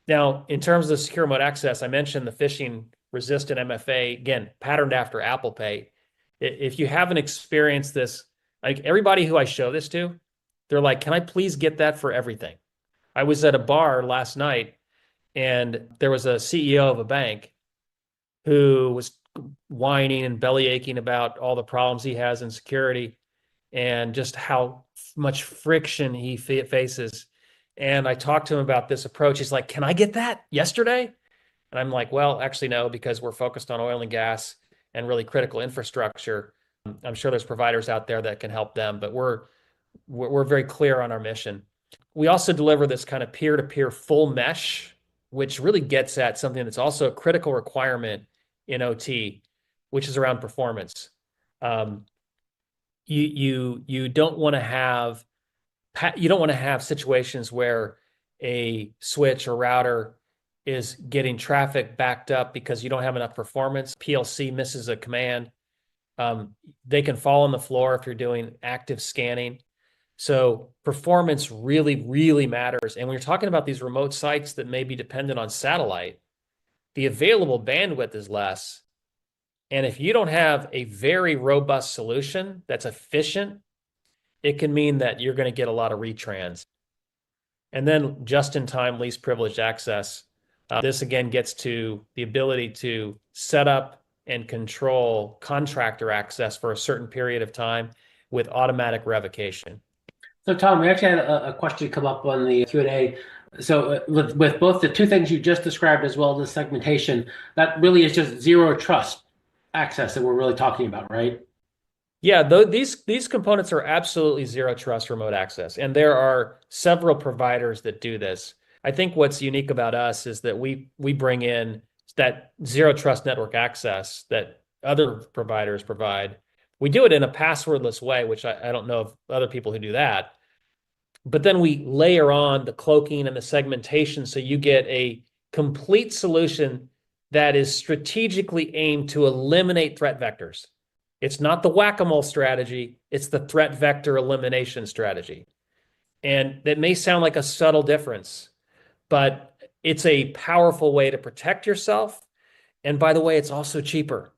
Now, in terms of secure remote access, I mentioned the phishing resistant MFA, again, patterned after Apple Pay. If you haven't experienced this, like everybody who I show this to, they're like, can I please get that for everything? I was at a bar last night and there was a CEO of a bank who was whining and belly aching about all the problems he has in security and just how much friction he faces. And I talked to him about this approach. He's like, can I get that yesterday? And I'm like, well, actually, no, because we're focused on oil and gas and really critical infrastructure. I'm sure there's providers out there that can help them, but we're very clear on our mission. We also deliver this kind of peer-to-peer full mesh, which really gets at something that's also a critical requirement in OT, which is around performance. Um, you don't want to have situations where a switch or router is getting traffic backed up because you don't have enough performance. PLC misses a command. They can fall on the floor if you're doing active scanning. So performance really, really matters. And when you're talking about these remote sites that may be dependent on satellite, the available bandwidth is less. And if you don't have a very robust solution that's efficient, it can mean that you're going to get a lot of retrans. And then just-in-time least privileged access. This again gets to the ability to set up and control contractor access for a certain period of time with automatic revocation. So, Tom, we actually had a question come up on the Q&A. So, with both the two things you just described as well as segmentation, that really is just zero trust access that we're really talking about, right? Yeah, these components are absolutely zero trust remote access, and there are several providers that do this. I think what's unique about us is that we bring in that zero trust network access that other providers provide. We do it in a passwordless way, which I don't know of other people who do that. But then we layer on the cloaking and the segmentation so you get a complete solution that is strategically aimed to eliminate threat vectors. It's not the whack-a-mole strategy, it's the threat vector elimination strategy. And that may sound like a subtle difference, but it's a powerful way to protect yourself. And by the way, it's also cheaper.